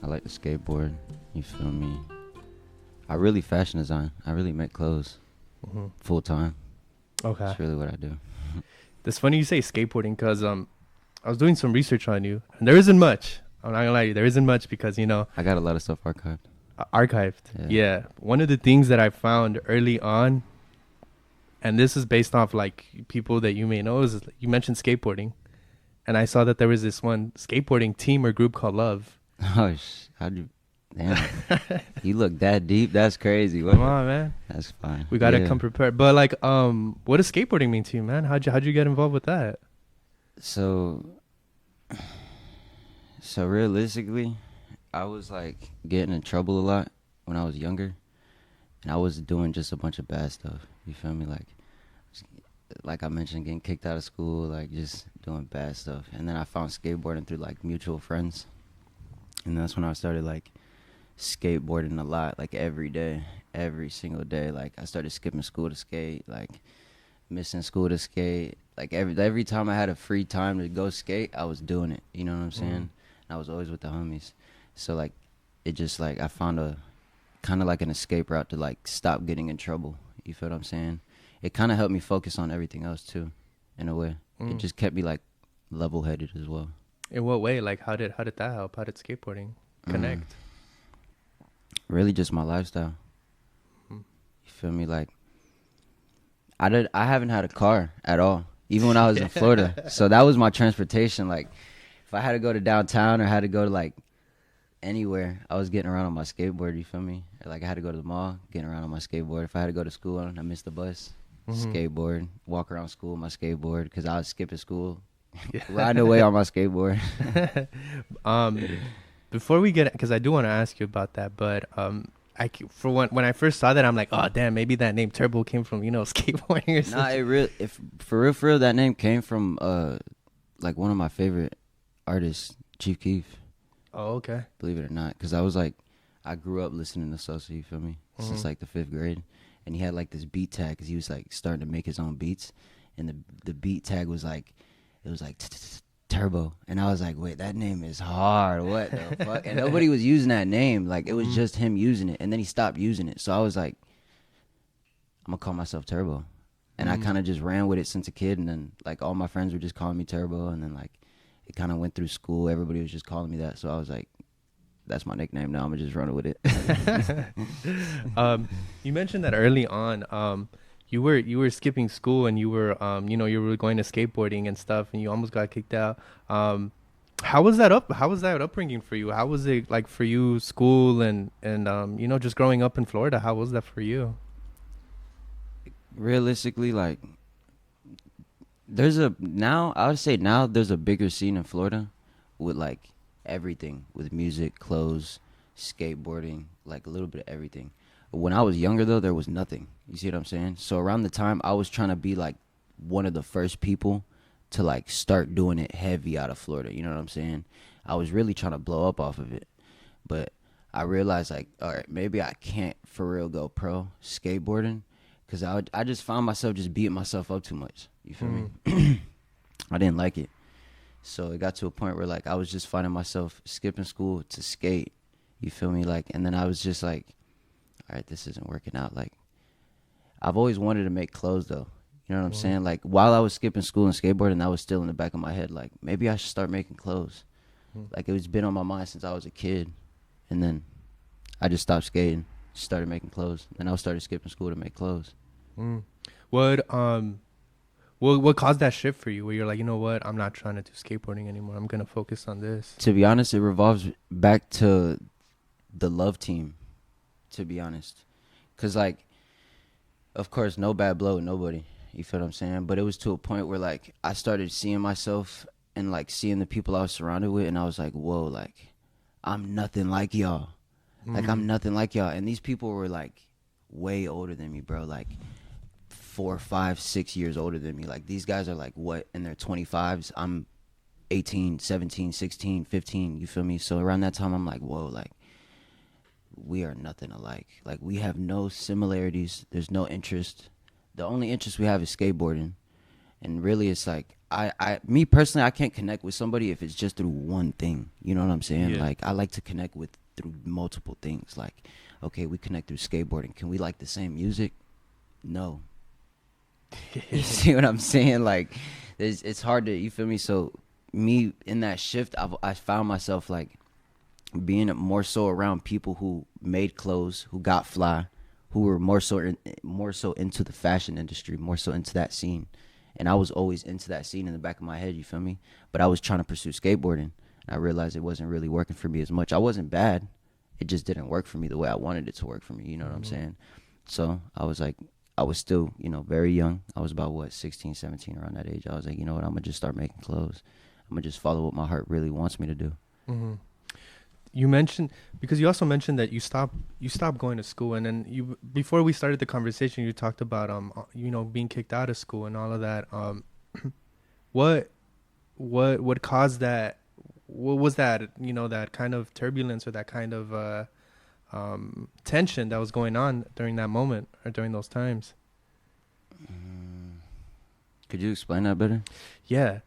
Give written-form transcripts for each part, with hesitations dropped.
I like to skateboard. You feel me? I really fashion design. I really make clothes full time. Okay. That's really what I do. It's funny you say skateboarding because I was doing some research on you, and there isn't much. I'm not gonna lie to you, there isn't much because I got a lot of stuff archived. Archived. Yeah. One of the things that I found early on, and this is based off like people that you may know, is you mentioned skateboarding, and I saw that there was this one skateboarding team or group called Love. Oh, how'd you? Damn. You look that deep. That's crazy. Come on, man. That's fine. We gotta come prepared. But like, what does skateboarding mean to you, man? How'd you get involved with that? So realistically, I was like getting in trouble a lot when I was younger, and I was doing just a bunch of bad stuff. You feel me? Like I mentioned, getting kicked out of school, like just doing bad stuff. And then I found skateboarding through like mutual friends, and that's when I started like skateboarding a lot, like every day, every single day. Like I started skipping school to skate, like missing school to skate. Like every time I had a free time to go skate, I was doing it. You know what I'm saying? And I was always with the homies. So like it just like I found a kind of like an escape route to like stop getting in trouble. You feel what I'm saying? It kind of helped me focus on everything else too, in a way. It just kept me like level-headed as well. In what way? Like how did that help? How did skateboarding connect? Really just my lifestyle. You feel me? Like I haven't had a car at all, even when I was in Florida. So that was my transportation. Like if I had to go to downtown or had to go to like anywhere, I was getting around on my skateboard. You feel me? Or, like I had to go to the mall, getting around on my skateboard. If I had to go to school and I missed the bus, skateboard, walk around school on my skateboard because I was skipping school, riding away on my skateboard. Before we get, because I do want to ask you about that, but when I first saw that, I'm like, oh damn, maybe that name Turbo came from skateboarding or something. Nah, for real, that name came from like one of my favorite artists, Chief Keef. Oh, okay. Believe it or not, because I was like, I grew up listening to Sosa, you feel me, since like the 5th grade, and he had like this beat tag because he was like starting to make his own beats, and the beat tag was like, it was like Turbo, and I was like, wait, that name is hard, what the fuck? And nobody was using that name, like it was just him using it, and then he stopped using it, so I was like, I'm gonna call myself Turbo, and I kind of just ran with it since a kid, and then like all my friends were just calling me Turbo, and then like it kind of went through school, everybody was just calling me that, so I was like, that's my nickname now, I'm gonna just run with it. You mentioned that early on, you were skipping school and you were you were going to skateboarding and stuff, and you almost got kicked out. How was that upbringing for you? How was it like for you, school and just growing up in Florida? How was that for you? Realistically, like I would say now there's a bigger scene in Florida with like everything, with music, clothes, skateboarding, like a little bit of everything. When I was younger though, there was nothing. You see what I'm saying? So around the time I was trying to be like one of the first people to like start doing it heavy out of Florida, you know what I'm saying? I was really trying to blow up off of it. But I realized like, all right, maybe I can't for real go pro skateboarding, because I just found myself just beating myself up too much. You feel me? I didn't like it. So it got to a point where like I was just finding myself skipping school to skate. You feel me? Like, and then I was just like, all right, this isn't working out. Like, I've always wanted to make clothes though. You know what I'm saying? Like, while I was skipping school and skateboarding, that was still in the back of my head. Like, maybe I should start making clothes. Like, it was been on my mind since I was a kid. And then I just stopped skating, started making clothes. Then I started skipping school to make clothes. What caused that shift for you where you're like, you know what, I'm not trying to do skateboarding anymore, I'm gonna focus on this? To be honest, it revolves back to the Love team, to be honest, because like, of course, no bad blood with nobody, you feel what I'm saying, but it was to a point where like I started seeing myself and like seeing the people I was surrounded with, and I was like, whoa, like I'm nothing like y'all. Like I'm nothing like y'all. And these people were like way older than me, bro, like 4, 5, 6 years older than me. Like these guys are like what, in their 25s. I'm 18, 17, 16, 15, you feel me? So around that time I'm like, whoa, like we are nothing alike. Like we have no similarities. There's no interest. The only interest we have is skateboarding. And really, it's like me personally, I can't connect with somebody if it's just through one thing. You know what I'm saying? Yeah. Like I like to connect with through multiple things. Like, okay, we connect through skateboarding. Can we like the same music? No. You see what I'm saying? Like, it's hard to, you feel me? So me in that shift, I found myself like being more so around people who made clothes, who got fly, who were more so into the fashion industry, more so into that scene. And I was always into that scene in the back of my head, you feel me? But I was trying to pursue skateboarding. And I realized it wasn't really working for me as much. I wasn't bad. It just didn't work for me the way I wanted it to work for me. You know what I'm saying? So I was like, I was still, very young. I was about, 16, 17, around that age. I was like, you know what? I'm going to just start making clothes. I'm going to just follow what my heart really wants me to do. Mm-hmm. You mentioned, because you also mentioned that you stopped going to school, and then before we started the conversation, you talked about being kicked out of school and all of that. What caused that? What was that? That kind of turbulence or that kind of tension that was going on during that moment or during those times? Could you explain that better? Yeah.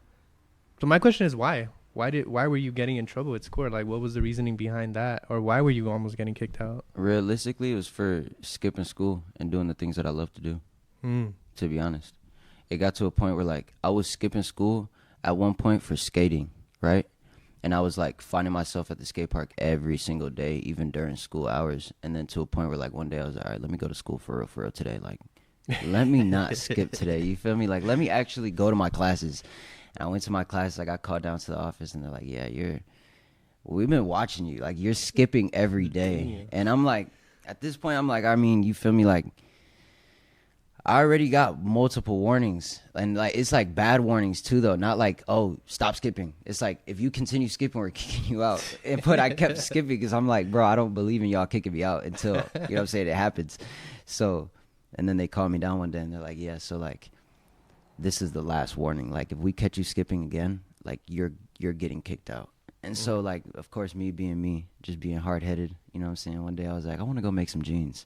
So my question is why? Why were you getting in trouble at school? Like, what was the reasoning behind that? Or why were you almost getting kicked out? Realistically, it was for skipping school and doing the things that I love to do, to be honest. It got to a point where, like, I was skipping school at one point for skating, right? And I was, like, finding myself at the skate park every single day, even during school hours. And then to a point where, like, one day I was like, all right, let me go to school for real today. Like, let me not skip today. You feel me? Like, let me actually go to my classes. And I went to my class. I got called down to the office, and they're like, yeah, we've been watching you. Like, you're skipping every day. And I'm like, at this point, I'm like, I mean, you feel me? Like, I already got multiple warnings. And, like, it's like bad warnings, too, though. Not like, oh, stop skipping. It's like, if you continue skipping, we're kicking you out. But I kept skipping because I'm like, bro, I don't believe in y'all kicking me out until, you know what I'm saying, it happens. So, and then they called me down one day, and they're like, yeah, so, like, this is the last warning. Like, if we catch you skipping again, like, you're getting kicked out. And so, like, of course, me being me, just being hard-headed, you know what I'm saying? One day I was like, I want to go make some jeans.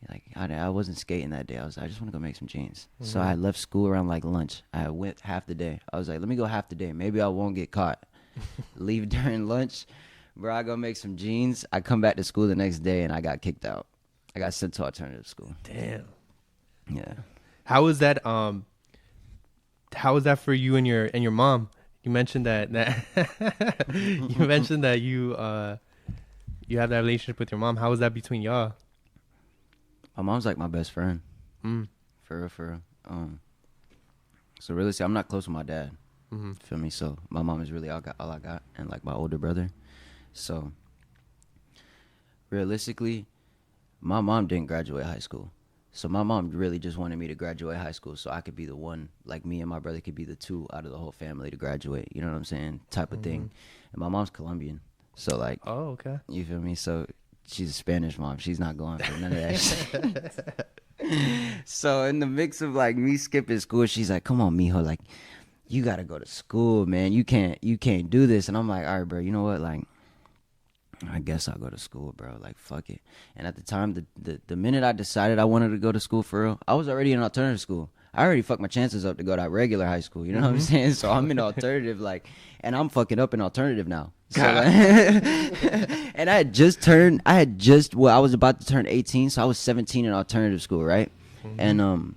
Like, I wasn't skating that day. I just want to go make some jeans. So I left school around, like, lunch. I went half the day. I was like, let me go half the day. Maybe I won't get caught. Leave during lunch. Bro, I go make some jeans. I come back to school the next day, and I got kicked out. I got sent to alternative school. Damn. Yeah. How was that for you and your mom? You mentioned that you mentioned that you have that relationship with your mom. How was that between y'all? My mom's like my best friend. For real. So really, I'm not close with my dad. Feel me? So my mom is really all I got, and like my older brother. So realistically, my mom didn't graduate high school. So my mom really just wanted me to graduate high school so I could be the one, like me and my brother could be the two out of the whole family to graduate. You know what I'm saying? Type of thing. And my mom's Colombian. So, like, oh, okay. You feel me? So she's a Spanish mom. She's not going for none of that shit. So in the mix of, like, me skipping school, she's like, come on, mijo. Like, you got to go to school, man. You can't do this. And I'm like, all right, bro, you know what? Like, I guess I'll go to school, bro. Like, fuck it. And at the time, the minute I decided I wanted to go to school for real, I was already in alternative school. I already fucked my chances up to go to regular high school. You know what I'm saying? So I'm in alternative, like, and I'm fucking up in alternative now. So, like, and I was about to turn 18, so I was 17 in alternative school, right? And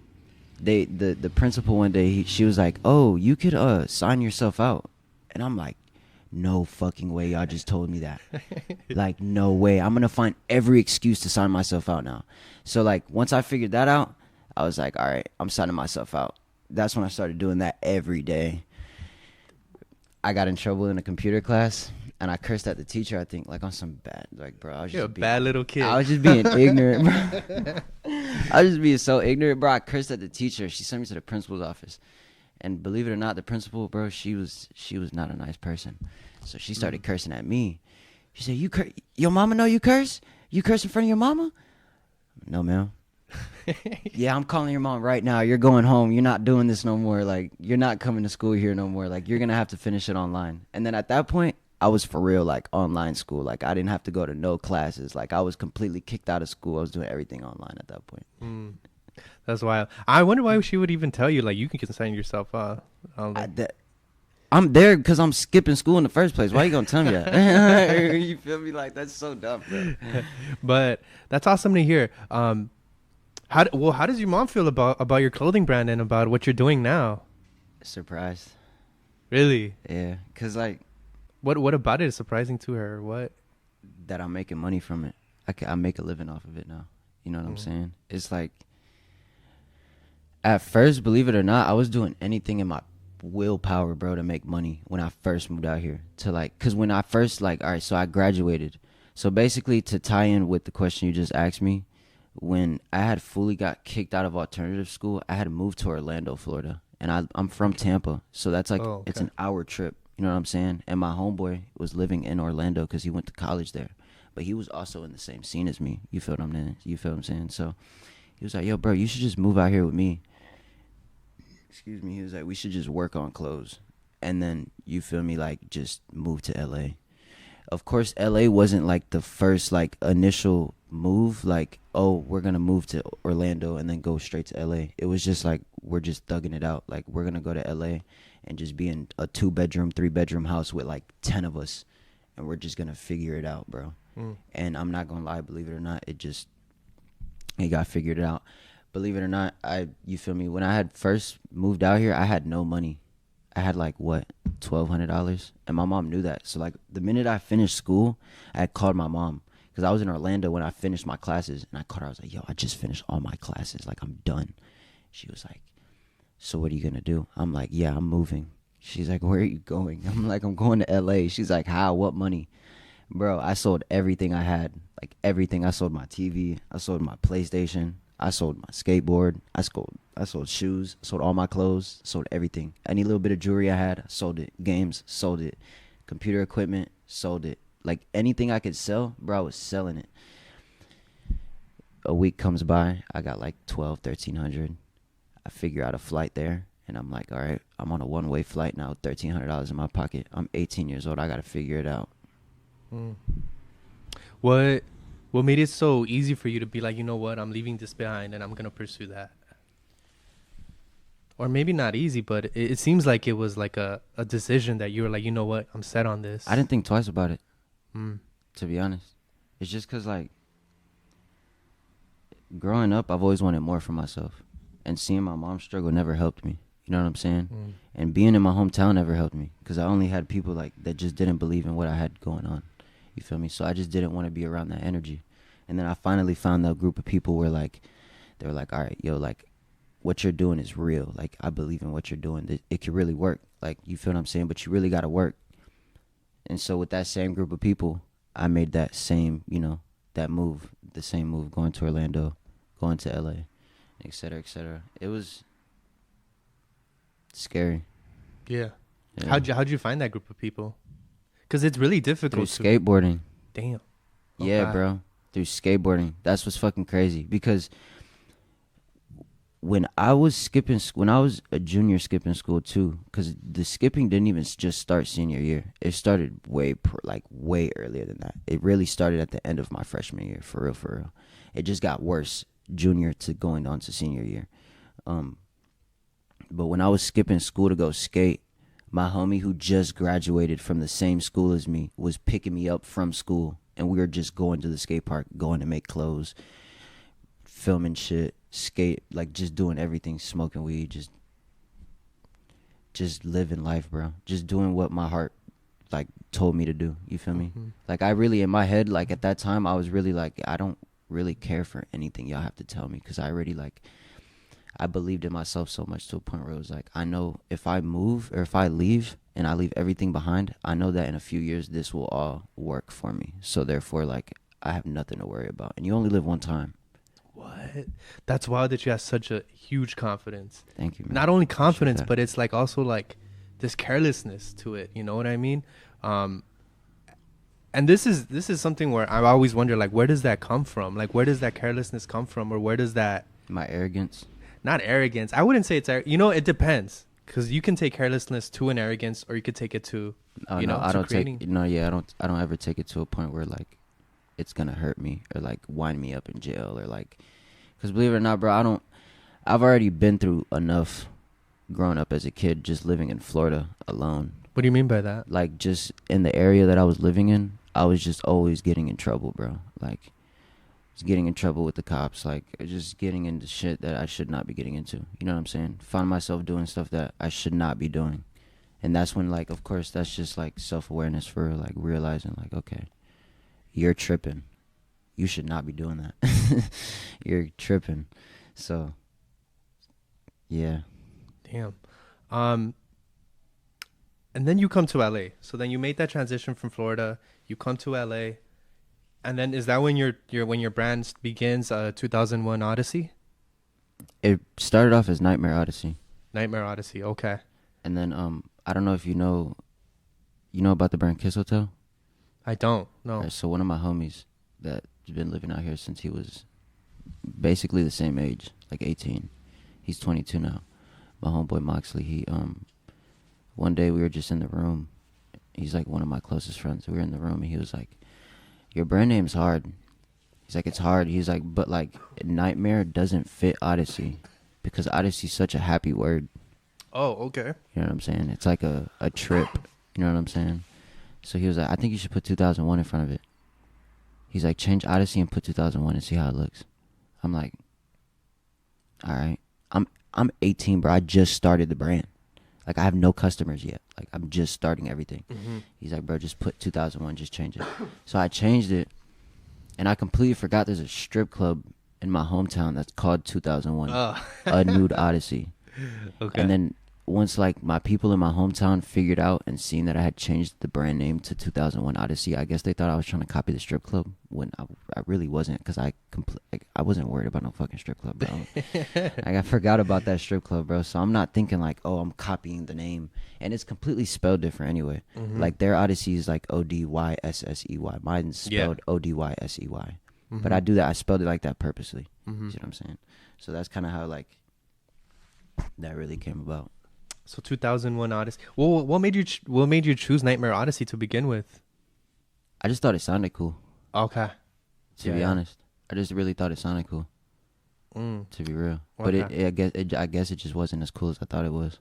the principal one day, she was like, oh, you could sign yourself out. And I'm like, no fucking way y'all just told me that. Like, no way. I'm gonna find every excuse to sign myself out now. So, like, once I figured that out, I was like, all right, I'm signing myself out. That's when I started doing that every day. I got in trouble in a computer class, and I cursed at the teacher, I think, like, on some bad, like, bro, I was just You're a bad little kid. I was just being ignorant, bro. I was just being so ignorant, bro. I cursed at the teacher. She sent me to the principal's office. And believe it or not, the principal, bro, she was not a nice person. So she started cursing at me. She said, your mama know you curse? You curse in front of your mama? No, ma'am. Yeah, I'm calling your mom right now. You're going home. You're not doing this no more. Like, you're not coming to school here no more. Like, you're going to have to finish it online. And then at that point, I was for real, like, online school. Like, I didn't have to go to no classes. Like, I was completely kicked out of school. I was doing everything online at that point. That's wild. I wonder why she would even tell you like you can sign yourself. I'm there because I'm skipping school in the first place. Why you gonna tell me that? You feel me? Like that's so dumb, bro. But that's awesome to hear. How does your mom feel about your clothing brand and about what you're doing now? Surprised. Really? Yeah, cause like what about it is surprising to her? What? that I'm making money from it. I make a living off of it now. You know what I'm saying? It's like at first, believe it or not, I was doing anything in my willpower, bro, to make money when I first moved out here. To like, cause when I first like, all right, so I graduated. So basically, to tie in with the question you just asked me, when I had fully got kicked out of alternative school, I had moved to Orlando, Florida, and I'm from Tampa, so that's like it's an hour trip. You know what I'm saying? And my homeboy was living in Orlando because he went to college there, but he was also in the same scene as me. You feel what I'm saying? You feel what I'm saying? So he was like, "Yo, bro, you should just move out here with me." Excuse me. He was like, "We should just work on clothes, and then you feel me, like just move to LA." Of course, LA wasn't like the first like initial move. Like, oh, we're gonna move to Orlando and then go straight to LA. It was just like we're just thugging it out. Like we're gonna go to LA and just be in a 2-bedroom, 3-bedroom house with like 10 of us, and we're just gonna figure it out, bro. And I'm not gonna lie, believe it or not, it got figured out. Believe it or not, you feel me? When I had first moved out here, I had no money. I had like what, $1,200, and my mom knew that. So like the minute I finished school, I had called my mom because I was in Orlando when I finished my classes, and I called her. I was like, "Yo, I just finished all my classes. Like I'm done." She was like, "So what are you gonna do?" I'm like, "Yeah, I'm moving." She's like, "Where are you going?" I'm like, "I'm going to LA." She's like, "How? What money?" Bro, I sold everything I had, like everything. I sold my TV. I sold my PlayStation. I sold my skateboard. I sold shoes. Sold all my clothes. Sold everything. Any little bit of jewelry I had, sold it. Games, sold it. Computer equipment, sold it. Like anything I could sell, bro, I was selling it. A week comes by, I got like 1,300. I figure out a flight there, and I'm like, all right, I'm on a one-way flight now, $1,300 in my pocket. I'm 18 years old. I got to figure it out. What made it so easy for you to be like, you know what, I'm leaving this behind and I'm going to pursue that? Or maybe not easy, but it seems like it was like a decision that you were like, you know what, I'm set on this. I didn't think twice about it, to be honest. It's just because, like, growing up, I've always wanted more for myself. And seeing my mom struggle never helped me. You know what I'm saying? And being in my hometown never helped me because I only had people like that just didn't believe in what I had going on. You feel me? So I just didn't want to be around that energy. And then I finally found that group of people where like, they were like, all right, yo, like what you're doing is real. Like I believe in what you're doing. It can really work. Like, you feel what I'm saying? But you really got to work. And so with that same group of people, I made that same, you know, that move, the same move, going to Orlando, going to LA, et cetera, et cetera. It was scary. Yeah. How'd you find that group of people? Because it's really difficult. Through skateboarding. Damn. Yeah, bro. Through skateboarding. That's what's fucking crazy. Because when I was a junior skipping school too, because the skipping didn't even just start senior year. It started way earlier than that. It really started at the end of my freshman year, for real. It just got worse junior to going on to senior year. But when I was skipping school to go skate, my homie who just graduated from the same school as me was picking me up from school, and we were just going to the skate park, going to make clothes, filming shit, skate, like just doing everything, smoking weed, just living life, bro. Just doing what my heart like told me to do. You feel me? Like I really, in my head, like at that time, I was really like, I don't really care for anything y'all have to tell me, because I already like, I believed in myself so much to a point where it was like, I know if I move or if I leave and I leave everything behind, I know that in a few years this will all work for me. So therefore, like, I have nothing to worry about. And you only live one time. What? That's wild that you have such a huge confidence. Thank you, man. Not only confidence, but it's like also like this carelessness to it. You know what I mean? And this is something where I always wonder, like, where does that come from? Like, where does that carelessness come from? Or where does that... My arrogance. Not arrogance. I wouldn't say it's... it depends. Because you can take carelessness to an arrogance, or you could take it to, I don't ever take it to a point where, like, it's going to hurt me or, like, wind me up in jail or, like... Because believe it or not, bro, I've already been through enough growing up as a kid, just living in Florida alone. What do you mean by that? Like, just in the area that I was living in, I was just always getting in trouble, bro. Like, just getting in trouble with the cops, like, just getting into shit that I should not be getting into. You know what I'm saying? Found myself doing stuff that I should not be doing. And that's when, like, of course, that's just, like, self-awareness for, like, realizing, like, okay, you're tripping. You should not be doing that. You're tripping. So, yeah. Damn. And then you come to LA. So then you made that transition from Florida. You come to LA, and then is that when your brand begins? 2001 Odyssey. It started off as Nightmare Odyssey. Nightmare Odyssey. Okay. And then I don't know if you know about the brand Kiss Hotel. I don't know. Right, so one of my homies that's been living out here since he was basically the same age, like 18. He's 22 now. My homeboy Moxley. He one day we were just in the room. He's like one of my closest friends. We were in the room and he was like, "Your brand name's hard." He's like, "It's hard." He's like, "But like Nightmare doesn't fit Odyssey because Odyssey's such a happy word." Oh, okay. You know what I'm saying? It's like a trip. You know what I'm saying? So he was like, "I think you should put 2001 in front of it." He's like, "Change Odyssey and put 2001 and see how it looks." I'm like, "All right." I'm 18, bro. I just started the brand. Like, I have no customers yet. Like, I'm just starting everything. Mm-hmm. He's like, "Bro, just put 2001. Just change it." So I changed it, and I completely forgot there's a strip club in my hometown that's called 2001, a nude Odyssey. Okay. And then once, like, my people in my hometown figured out and seen that I had changed the brand name to 2001 Odyssey, I guess they thought I was trying to copy the strip club when I really wasn't, because I wasn't worried about no fucking strip club, bro. Like, I forgot about that strip club, bro. So I'm not thinking like, oh, I'm copying the name. And it's completely spelled different anyway. Mm-hmm. Like, their Odyssey is like Odyssey. Mine's spelled Odyssey. Mm-hmm. But I do that. I spelled it like that purposely. Mm-hmm. You see what I'm saying? So that's kind of how, like, that really came about. So 2001 Odyssey. Well, what made you choose Nightmare Odyssey to begin with? I just thought it sounded cool. Okay. To be honest, I just really thought it sounded cool. To be real, but I guess it just wasn't as cool as I thought it was.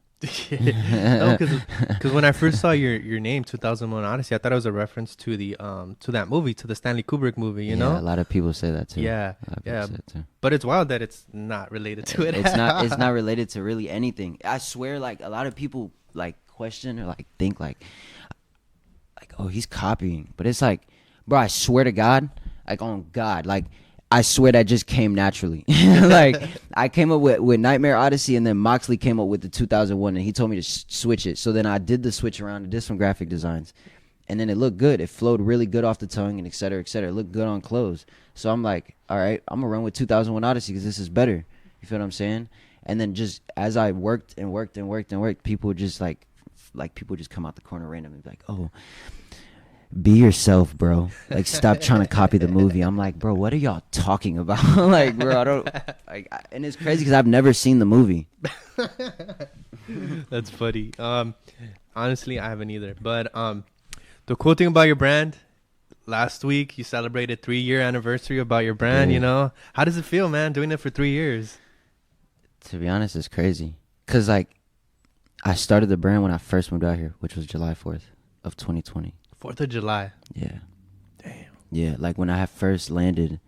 No, because when I first saw your name, 2001 Odyssey, I thought it was a reference to the to that movie, to the Stanley Kubrick movie. You know, a lot of people say that too. Yeah, say it too. But it's wild that it's not related to it. It's not related to really anything. I swear, like, a lot of people like question or like think like, oh, he's copying, but it's like, bro, I swear to God, like, on God, like, I swear that just came naturally. Like, I came up with Nightmare Odyssey, and then Moxley came up with the 2001, and he told me to switch it. So then I did the switch around and did some graphic designs, and then it looked good. It flowed really good off the tongue, and et cetera, et cetera. It looked good on clothes. So I'm like, all right, I'm going to run with 2001 Odyssey because this is better. You feel what I'm saying? And then just as I worked, people would just like people just come out the corner randomly and be like, "Oh, be yourself, bro. Like, stop trying to copy the movie." I'm like, "Bro, what are y'all talking about?" Like, bro, I don't like. And it's crazy because I've never seen the movie. That's funny. Honestly, I haven't either. But the cool thing about your brand, last week you celebrated 3-year anniversary about your brand. Dude. You know, how does it feel, man, doing it for 3 years? To be honest, it's crazy. Cause like, I started the brand when I first moved out here, which was July 4th of 2020. 4th of July. Yeah. Damn. Yeah, like when I had first landed.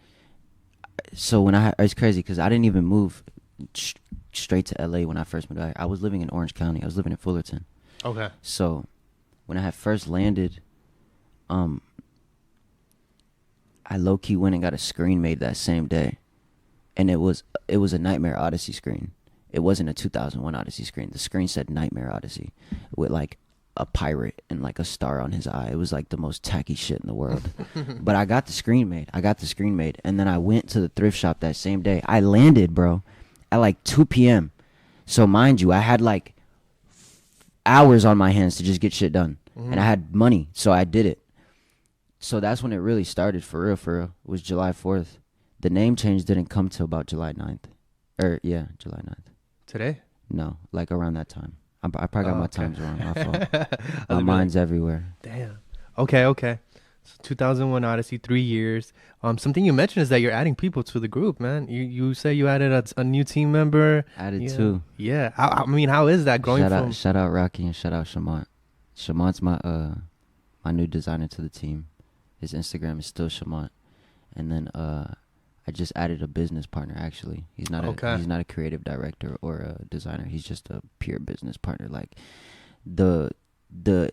So it's crazy because I didn't even move straight to LA when I first moved out here. I was living in Orange County. I was living in Fullerton. Okay. So when I had first landed, I low-key went and got a screen made that same day. And it was a Nightmare Odyssey screen. It wasn't a 2001 Odyssey screen. The screen said Nightmare Odyssey with like a pirate and like a star on his eye. It was like the most tacky shit in the world. But I got the screen made. And then I went to the thrift shop that same day. I landed, bro, at like 2 p.m. So mind you, I had like hours on my hands to just get shit done. Mm-hmm. And I had money, so I did it. So that's when it really started for real. It was July 4th. The name change didn't come till about July 9th. July 9th. Today? No, like around that time. I probably got my times wrong. My fault. My My mind's everywhere. Damn. Okay. So 2001 Odyssey, 3 years. Something you mentioned is that you're adding people to the group, man. You say you added a new team member. Added Yeah, two. yeah. I mean, how is that growing from? Shout out Rocky and shout out Shamont. Shamont's my new designer to the team. His Instagram is still Shamont. And then I just added a business partner. Actually, he's not a creative director or a designer. He's just a pure business partner. Like the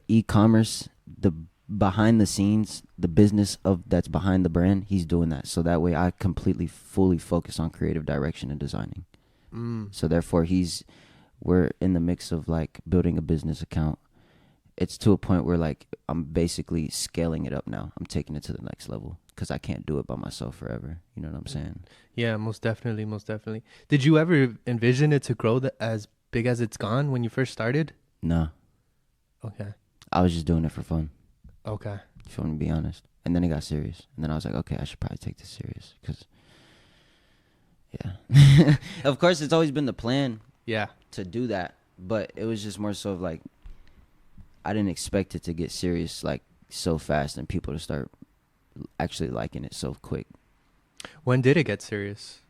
e-commerce, the behind the scenes, the business of that's behind the brand. He's doing that. So that way, I completely fully focus on creative direction and designing. So therefore, we're in the mix of like building a business account. It's to a point where like I'm basically scaling it up now. I'm taking it to the next level because I can't do it by myself forever. You know what I'm saying? Yeah, most definitely, most definitely. Did you ever envision it to grow as big as it's gone when you first started? No. Okay. I was just doing it for fun. Okay. If you want me to be honest. And then it got serious. And then I was like, okay, I should probably take this serious because, yeah. Of course, it's always been the plan. Yeah. To do that. But it was just more so of like, I didn't expect it to get serious like so fast and people to start actually liking it so quick. When did it get serious?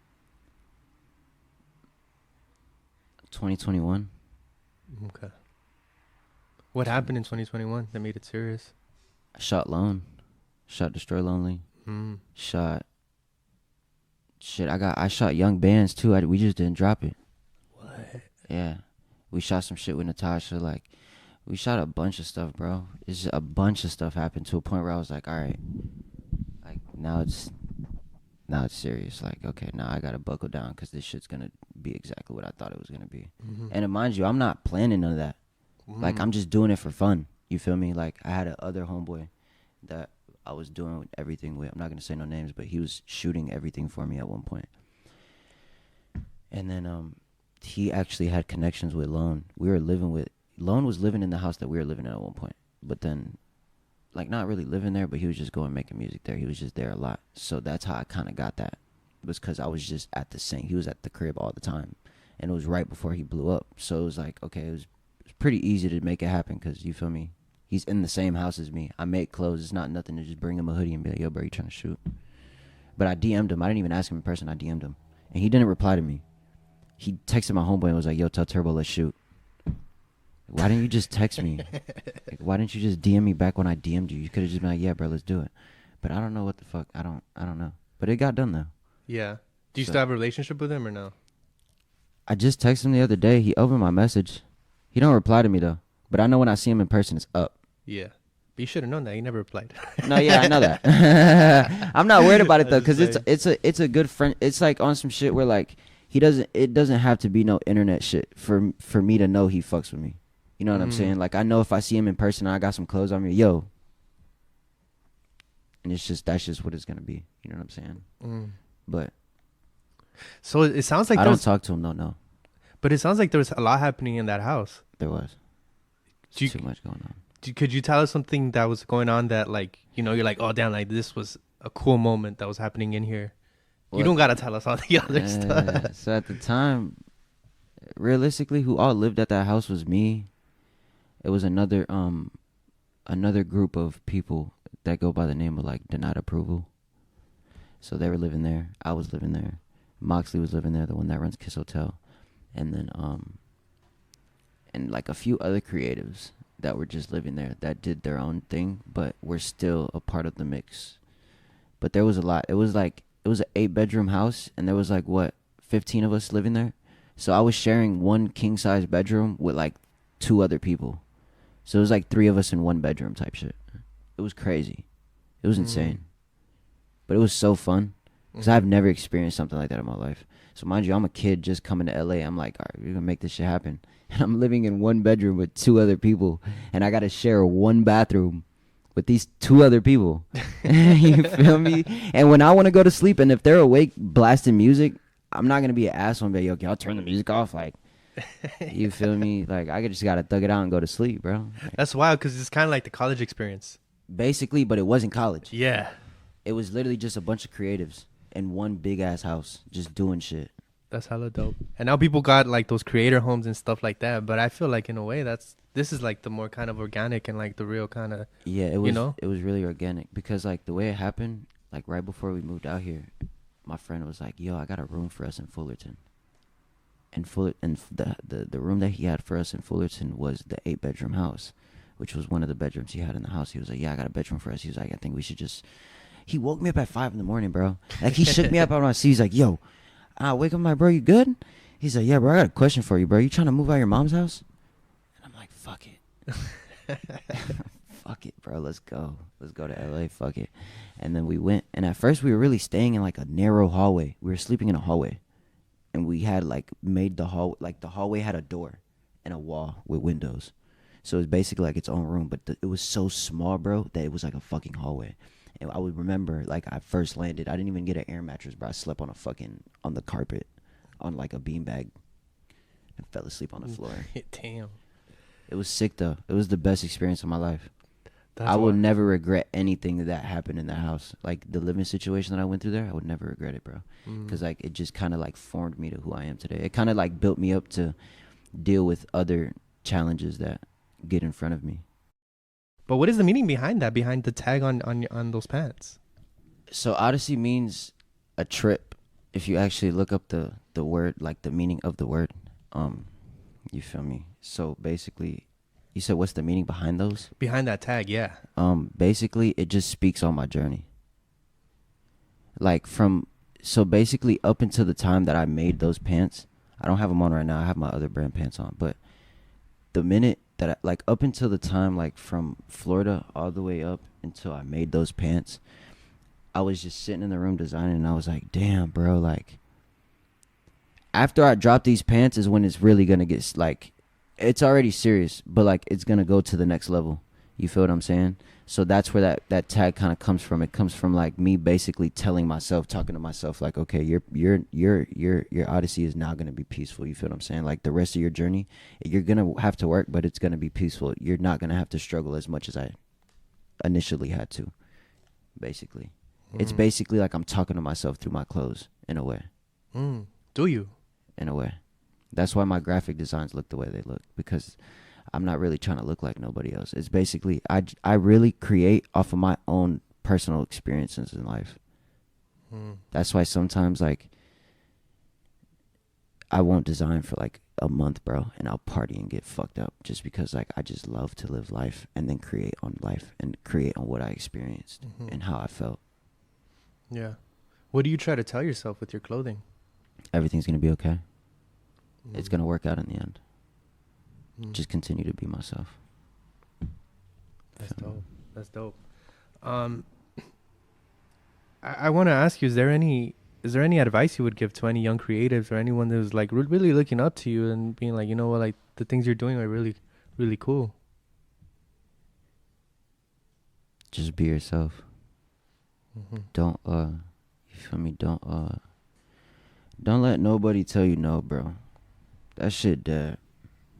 2021. Okay. What happened in 2021 that made it serious? I shot Lone. Shot Destroy Lonely. Shot. Shit, I shot Young Bands too. We just didn't drop it. What? Yeah. We shot some shit with Natasha. Like, we shot a bunch of stuff, bro. It's just a bunch of stuff happened to a point where I was like, all right. Like, now it's serious. Like, okay, now I gotta buckle down because this shit's gonna be exactly what I thought it was gonna be. And mind you, I'm not planning none of that. Like, I'm just doing it for fun. You feel me? Like, I had a other homeboy that I was doing everything with. I'm not gonna say no names, but he was shooting everything for me at one point. And then he actually had connections with Lone. Lone was living in the house that we were living in at one point. But then, like, not really living there, but he was just going making music there. He was just there a lot. So that's how I kind of got that. It was because I was just he was at the crib all the time. And it was right before he blew up. So it was like, okay, it was pretty easy to make it happen because, you feel me? He's in the same house as me. I make clothes. It's not nothing to just bring him a hoodie and be like, yo, bro, you trying to shoot? But I DM'd him. I didn't even ask him in person. I DM'd him. And he didn't reply to me. He texted my homeboy and was like, yo, tell Turbo, let's shoot. Why didn't you just text me? Like, why didn't you just DM me back when I DM'd you? You could have just been like, yeah, bro, let's do it. But I don't know what the fuck. I don't know. But it got done, though. Yeah. Do you still have a relationship with him or no? I just texted him the other day. He opened my message. He don't reply to me, though. But I know when I see him in person, it's up. Yeah. But you should have known that. He never replied. No, yeah, I know that. I'm not worried about it, though, because it's a good friend. It's like on some shit where, like, it doesn't have to be no internet shit for me to know he fucks with me. You know what I'm saying? Like, I know if I see him in person and I got some clothes on me, yo. And that's just what it's going to be. You know what I'm saying? But. So it sounds like I don't talk to him, no. But it sounds like there was a lot happening in that house. There was. Too much going on. Could you tell us something that was going on that, like, you know, you're like, oh, damn, like, this was a cool moment that was happening in here? What? You don't got to tell us all the other stuff. So at the time, realistically, who all lived at that house was me. It was another group of people that go by the name of, like, Denied Approval. So they were living there. I was living there. Moxley was living there, the one that runs Kiss Hotel. And then, and, like, a few other creatives that were just living there that did their own thing, but were still a part of the mix. But there was a lot. It was an 8-bedroom house, and there was, like, 15 of us living there? So I was sharing one king-size bedroom with, like, 2 other people. So it was like 3 of us in 1 bedroom type shit. It was crazy. It was insane. But it was so fun. Because I've never experienced something like that in my life. So mind you, I'm a kid just coming to LA. I'm like, all right, we're going to make this shit happen. And I'm living in 1 bedroom with 2 other people. And I got to share 1 bathroom with these 2 other people. You feel me? And when I want to go to sleep, and if they're awake blasting music, I'm not going to be an asshole and be like, yo, y'all turn the music off. Like, you feel me? Like, I just got to thug it out and go to sleep, bro. Like, that's wild because it's kind of like the college experience. Basically, but it wasn't college. Yeah. It was literally just a bunch of creatives in 1 big-ass house just doing shit. That's hella dope. And now people got, like, those creator homes and stuff like that. But I feel like, in a way, that's this is like the more kind of organic and like the real kind of, Yeah, you know. it was really organic because like the way it happened, like right before we moved out here, my friend was like, "Yo, I got a room for us in Fullerton." And the room that he had for us in Fullerton was the 8-bedroom house, which was one of the bedrooms he had in the house. He was like, "Yeah, I got a bedroom for us." He was like, "I think we should just." He woke me up at 5 a.m, bro. Like he shook me up out of my seat. He's like, "Yo," I wake up, I'm like, "Bro, you good?" He's like, "Yeah, bro, I got a question for you, bro. You trying to move out of your mom's house?" And I'm like, "Fuck it." Fuck it, bro. Let's go. Let's go to LA. Fuck it. And then we went. And at first, we were really staying in like a narrow hallway. We were sleeping in a hallway. And we had like made the hall, like the hallway had a door and a wall with windows. So it was basically like its own room. But it was so small, bro, that it was like a fucking hallway. And I would remember like I first landed. I didn't even get an air mattress, bro. I slept on on the carpet on like a beanbag and fell asleep on the floor. Damn. It was sick though. It was the best experience of my life. That's I will never regret anything that happened in that house. Like the living situation that I went through there, I would never regret it, bro. Because like it just kind of like formed me to who I am today. It kind of like built me up to deal with other challenges that get in front of me. But what is the meaning behind that? Behind the tag on those pants? So Odyssey means a trip. If you actually look up the word, like the meaning of the word, you feel me? So basically, you said what's the meaning behind those? Behind that tag, yeah. Basically, it just speaks on my journey. Like so basically up until the time that I made those pants, I don't have them on right now. I have my other brand pants on, but the minute that like up until the time, like from Florida all the way up until I made those pants, I was just sitting in the room designing, and I was like, damn, bro, like after I drop these pants is when it's really gonna get like, it's already serious, but like it's gonna go to the next level. You feel what I'm saying? So that's where that tag kind of comes from. It comes from like me basically telling myself, talking to myself, like, okay, your Odyssey is now gonna be peaceful. You feel what I'm saying? Like the rest of your journey, you're gonna have to work, but it's gonna be peaceful. You're not gonna have to struggle as much as I initially had to. Basically, it's basically like I'm talking to myself through my clothes in a way. Do you? In a way. That's why my graphic designs look the way they look, because I'm not really trying to look like nobody else. It's basically I really create off of my own personal experiences in life. That's why sometimes like I won't design for like a month, bro, and I'll party and get fucked up just because like I just love to live life and then create on life and create on what I experienced and how I felt. Yeah. What do you try to tell yourself with your clothing? Everything's gonna be okay. It's gonna work out in the end. Just continue to be myself. That's dope. That's dope. I want to ask you: is there any advice you would give to any young creatives or anyone who's like really looking up to you and being like, you know what, like the things you're doing are really, really cool? Just be yourself. Don't you feel me? Don't let nobody tell you no, bro. That shit dead.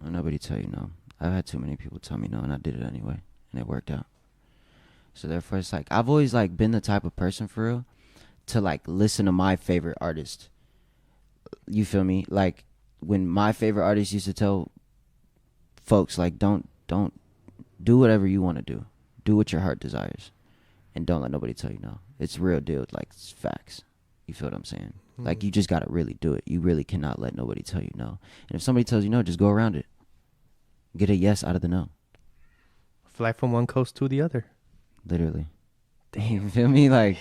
Don't nobody tell you no. I've had too many people tell me no, and I did it anyway, and it worked out. So therefore, it's like I've always like been the type of person for real to like listen to my favorite artist. You feel me? Like when my favorite artist used to tell folks like, don't do whatever you want to do. Do what your heart desires, and don't let nobody tell you no. It's real deal. Like it's facts. You feel what I'm saying? Like you just gotta really do it. You really cannot let nobody tell you no. And if somebody tells you no, just go around it. Get a yes out of the no. Fly from one coast to the other. Literally. You feel me? Like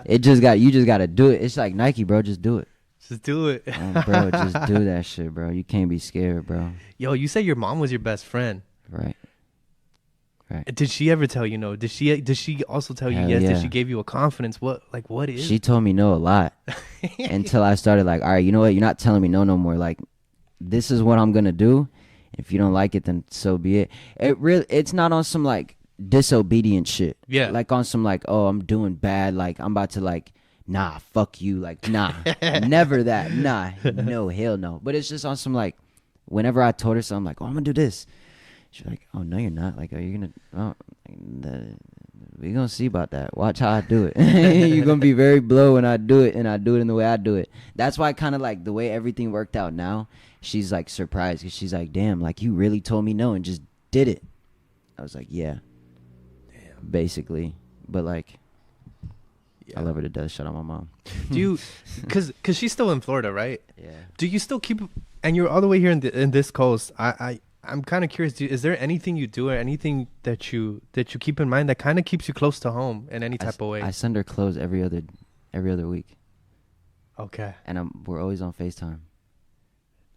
you just gotta do it. It's like Nike, bro. Just do it. Just do it. Bro, just do that shit, bro. You can't be scared, bro. Yo, you said your mom was your best friend. Right. Did she ever tell you no? Did she also tell you yes? Yeah. Did she give you a confidence? What is? She told me no a lot until I started like, all right, you know what? You're not telling me no more. Like, this is what I'm gonna do. If you don't like it, then so be it. It's not on some like disobedient shit. Yeah. Like on some like, oh, I'm doing bad. Like I'm about to like, nah, fuck you. Like, nah, never that. Nah, no, hell no. But it's just on some like, whenever I told her something, like, oh, I'm gonna do this. She's like, oh, no, you're not. Like, are you going to, We gonna see about that. Watch how I do it. You're gonna be very blown when I do it, and I do it in the way I do it. That's why kind of like the way everything worked out now. She's like surprised because she's like, damn, like you really told me no and just did it. I was like, yeah. Damn. Basically. But like, yeah. I love her to death. Shout out my mom. Do you, cause she's still in Florida, right? Yeah. Do you still keep, and you're all the way here in this coast. I'm kind of curious. Is there anything you do or anything that you keep in mind that kind of keeps you close to home in any type of way? I send her clothes every other week. Okay. And we're always on FaceTime.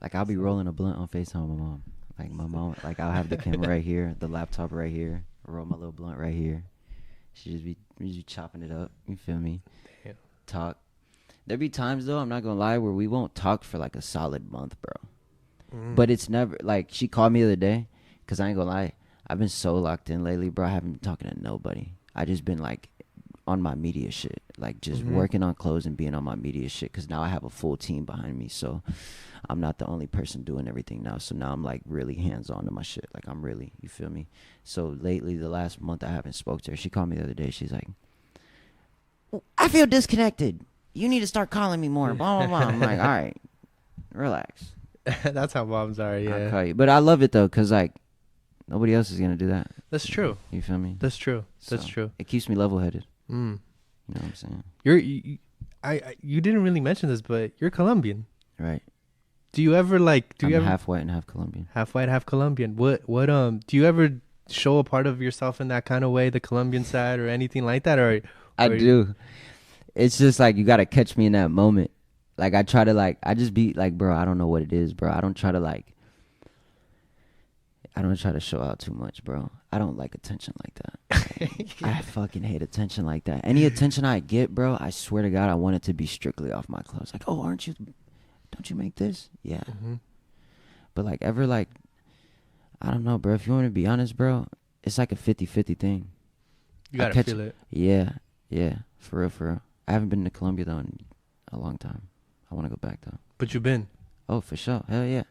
Like I'll be rolling a blunt on FaceTime with my mom. Like my mom, like I'll have the camera right here, the laptop right here, roll my little blunt right here. She just be chopping it up. You feel me? Damn. Talk. There be times though, I'm not gonna lie, where we won't talk for like a solid month, bro. But it's never like she called me the other day, cause I ain't gonna lie, I've been so locked in lately, bro. I haven't been talking to nobody. I just been like on my media shit, like just working on clothes and being on my media shit, cause now I have a full team behind me, so I'm not the only person doing everything now. So now I'm like really hands on to my shit, like I'm really, you feel me? So lately, the last month I haven't spoke to her. She called me the other day. She's like, I feel disconnected. You need to start calling me more. Blah blah blah. I'm like, all right, relax. That's how moms are, yeah. I'll call you. But I love it though, cause like nobody else is gonna do that. That's true. You feel me? That's true. That's So, true. It keeps me level headed. You know what I'm saying? You didn't really mention this, but you're Colombian. Right. Do you ever like? I'm half white and half Colombian. Half white, half Colombian. What do you ever show a part of yourself in that kind of way, the Colombian side or anything like that, or I do. It's just like you gotta catch me in that moment. Like I try to like, I just be like, bro, I don't know what it is, bro. I don't try to show out too much, bro. I don't like attention like that. I fucking hate attention like that. Any attention I get, bro, I swear to God, I want it to be strictly off my clothes. Like, oh, don't you make this? Yeah. But like ever like, I don't know, bro. If you want to be honest, bro, it's like a 50-50 thing. You gotta feel it. Yeah. For real. I haven't been to Colombia though in a long time. I want to go back though. But you've been. Oh, for sure. Hell yeah.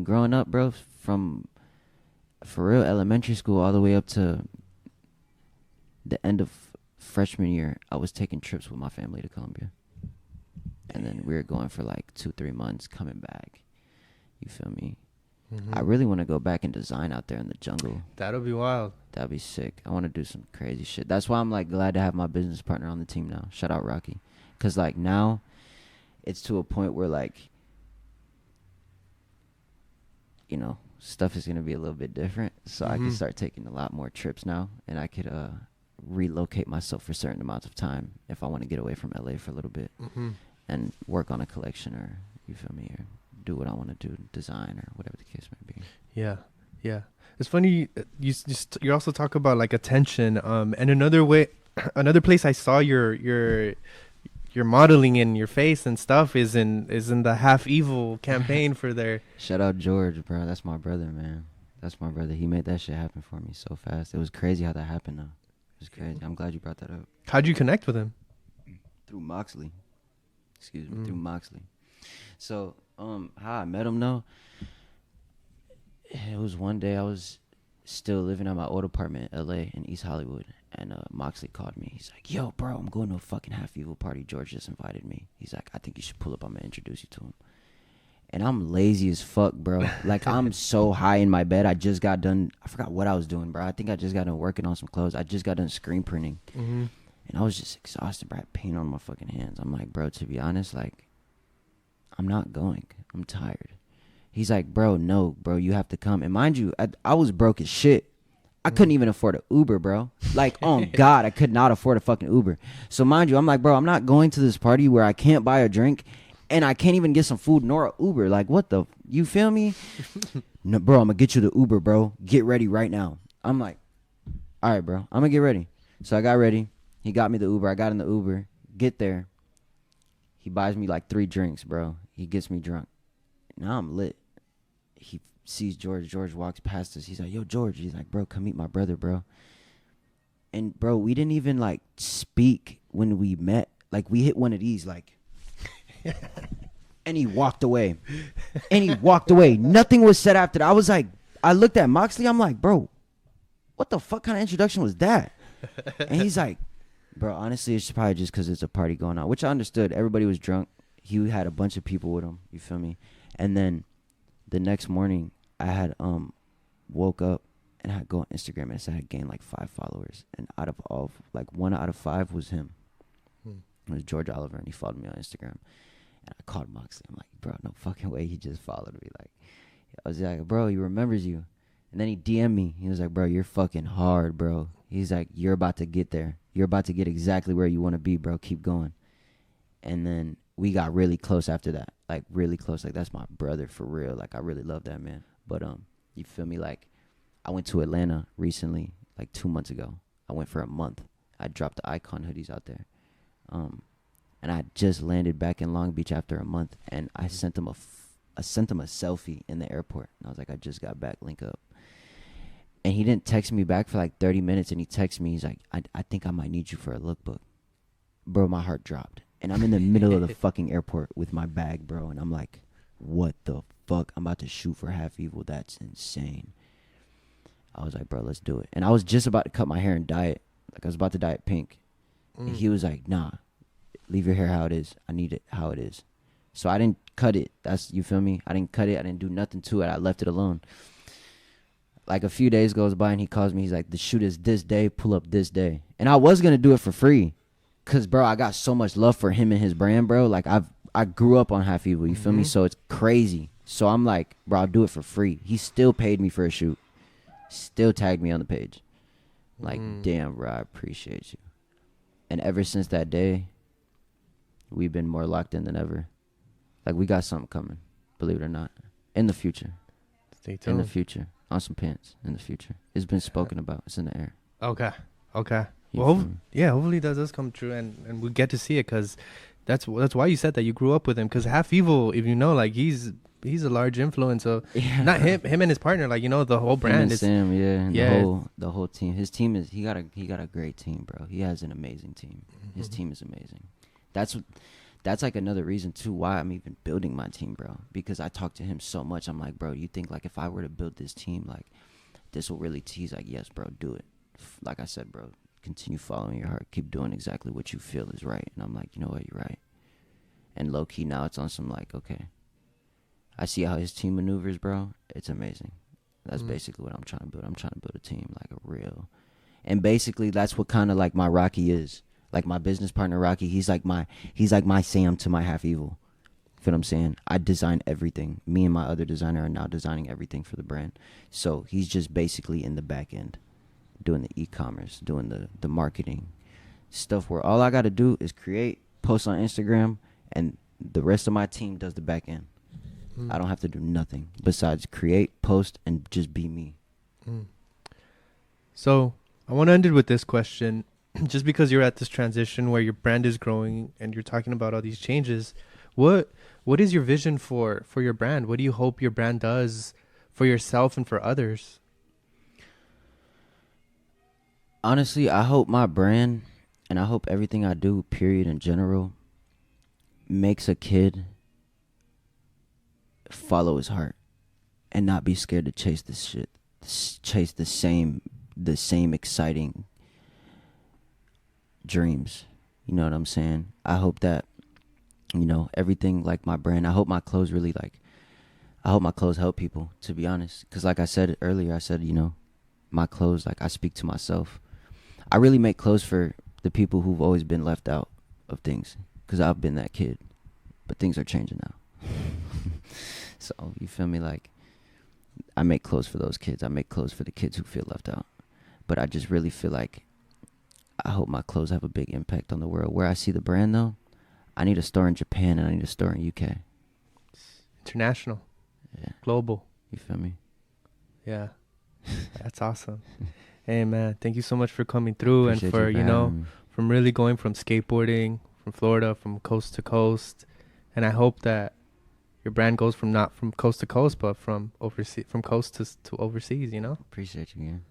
Growing up, bro, from for real elementary school all the way up to the end of freshman year, I was taking trips with my family to Colombia. And then we were going for like 2-3 months, coming back. You feel me? I really want to go back and design out there in the jungle. That'll be wild. That'd be sick. I want to do some crazy shit. That's why I'm like glad to have my business partner on the team now. Shout out Rocky. Because like now it's to a point where like, you know, stuff is going to be a little bit different. So I can start taking a lot more trips now. And I could relocate myself for certain amounts of time if I want to get away from LA for a little bit. And work on a collection, or you feel me, or do what I want to do, design or whatever the case may be. Yeah. It's funny. You also talk about like attention. And another place I saw your modeling in your face and stuff is in the Half Evil campaign for their. Shout out George, bro. That's my brother, man. That's my brother. He made that shit happen for me so fast. It was crazy how that happened, though. It was crazy. I'm glad you brought that up. How'd you connect with him? Through Moxley. Through Moxley. So, how I met him though, it was one day I was still living at my old apartment in LA in East Hollywood, and Moxley called me. He's like, yo, bro, I'm going to a fucking Half Evil party. George just invited me. He's like, I think you should pull up. I'm gonna introduce you to him. And I'm lazy as fuck, bro. Like, I'm so high in my bed. I just got done. I forgot what I was doing, bro. I think I just got done working on some clothes. I just got done screen printing. And I was just exhausted, bro. I had pain on my fucking hands. I'm like, bro, to be honest, like, I'm not going. I'm tired. He's like, bro, no, bro, you have to come. And mind you, I was broke as shit. I couldn't even afford an Uber, bro. Like, oh, God, I could not afford a fucking Uber. So mind you, I'm like, bro, I'm not going to this party where I can't buy a drink and I can't even get some food nor an Uber. Like, what the? You feel me? No, bro, I'm going to get you the Uber, bro. Get ready right now. I'm like, all right, bro, I'm going to get ready. So I got ready. He got me the Uber. I got in the Uber. Get there. He buys me like 3 drinks, bro. He gets me drunk. Now I'm lit. He sees George. George walks past us. He's like, yo, George. He's like, bro, come meet my brother, bro. And, bro, we didn't even, like, speak when we met. Like, we hit one of these, like. And he walked away. Nothing was said after that. I was like, I looked at Moxley. I'm like, bro, what the fuck kind of introduction was that? And he's like, bro, honestly, it's probably just because it's a party going on, which I understood. Everybody was drunk. He had a bunch of people with him. You feel me? And then the next morning, I had woke up and I had go on Instagram and it said I had gained like 5 followers. And out of all, like 1 out of 5 was him. It was George Oliver, and he followed me on Instagram. And I called Moxley. I'm like, bro, no fucking way. He just followed me. Like, I was like, bro, he remembers you. And then he DM'd me. He was like, bro, you're fucking hard, bro. He's like, you're about to get there. You're about to get exactly where you want to be, bro. Keep going. And then we got really close after that. Like, really close. Like, that's my brother for real. Like, I really love that man. But, you feel me? Like, I went to Atlanta recently, like 2 months ago. I went for a month. I dropped the Icon hoodies out there. And I just landed back in Long Beach after a month. And I sent him I sent him a selfie in the airport. And I was like, I just got back. Link up. And he didn't text me back for like 30 minutes. And he texted me. He's like, I think I might need you for a lookbook. Bro, my heart dropped. And I'm in the middle of the fucking airport with my bag, bro. And I'm like, what the fuck? I'm about to shoot for Half Evil. That's insane. I was like, bro, let's do it. And I was just about to cut my hair and dye it. Like, I was about to dye it pink. And he was like, nah, leave your hair how it is. I need it how it is. So I didn't cut it. You feel me? I didn't cut it. I didn't do nothing to it. I left it alone. Like, a few days goes by and he calls me. He's like, the shoot is this day. Pull up this day. And I was going to do it for free. Because, bro, I got so much love for him and his brand, bro. Like, I grew up on Half Evil. You feel me? So it's crazy. So I'm like, bro, I'll do it for free. He still paid me for a shoot. Still tagged me on the page. Like, damn, bro, I appreciate you. And ever since that day, we've been more locked in than ever. Like, we got something coming, believe it or not. In the future. Stay tuned. In the future. On some pants. In the future. It's been spoken about. It's in the air. Okay. You Well, feel me? hopefully that does come true, and we get to see it, because that's why you said that you grew up with him. Because Half Evil, if you know, like, he's a large influence of not him and his partner, like, you know, the whole brand. Him and Sam, and yeah. the whole team. His team is he got a great team, bro. He has an amazing team. His team is amazing. That's like another reason too why I'm even building my team, bro. Because I talk to him so much. I'm like, bro, you think like if I were to build this team, like this will really tease? Like, yes, bro, do it. Like I said, bro, continue following your heart. Keep doing exactly what you feel is right. And I'm like, you know what, you're right. And low key now it's on some like, okay, I see how his team maneuvers, bro. It's amazing. That's basically what I'm trying to build. I'm trying to build a team, like a real. And basically that's what kind of like my Rocky is. Like my business partner Rocky, he's like my Sam to my Half Evil. Feel what I'm saying? I design everything. Me and my other designer are now designing everything for the brand. So he's just basically in the back end, doing the e-commerce, doing the marketing stuff where all I got to do is create, post on Instagram, and the rest of my team does the back end. I don't have to do nothing besides create, post, and just be me. So I want to end it with this question. Just because you're at this transition where your brand is growing and you're talking about all these changes, what is your vision for your brand? What do you hope your brand does for yourself and for others? Honestly, I hope my brand and I hope everything I do, period, in general, makes a kid follow his heart and not be scared to chase this shit. Chase the same exciting dreams. You know what I'm saying? I hope that, you know, everything like my brand, I hope my clothes really I hope my clothes help people, to be honest. Because like I said earlier, I said, you know, my clothes, like I speak to myself. I really make clothes for the people who've always been left out of things. Because I've been that kid. But things are changing now. So, you feel me? Like, I make clothes for those kids. I make clothes for the kids who feel left out. But I just really feel like I hope my clothes have a big impact on the world. Where I see the brand, though, I need a store in Japan and I need a store in UK. International. Yeah. Global. You feel me? Yeah. That's awesome. Hey, man, thank you so much for coming through. Appreciate and for, you you know, me. from really going from skateboarding, from Florida, from coast to coast. And I hope that your brand goes from not from coast to coast, but from overseas, from coast to overseas, you know? Appreciate you, man.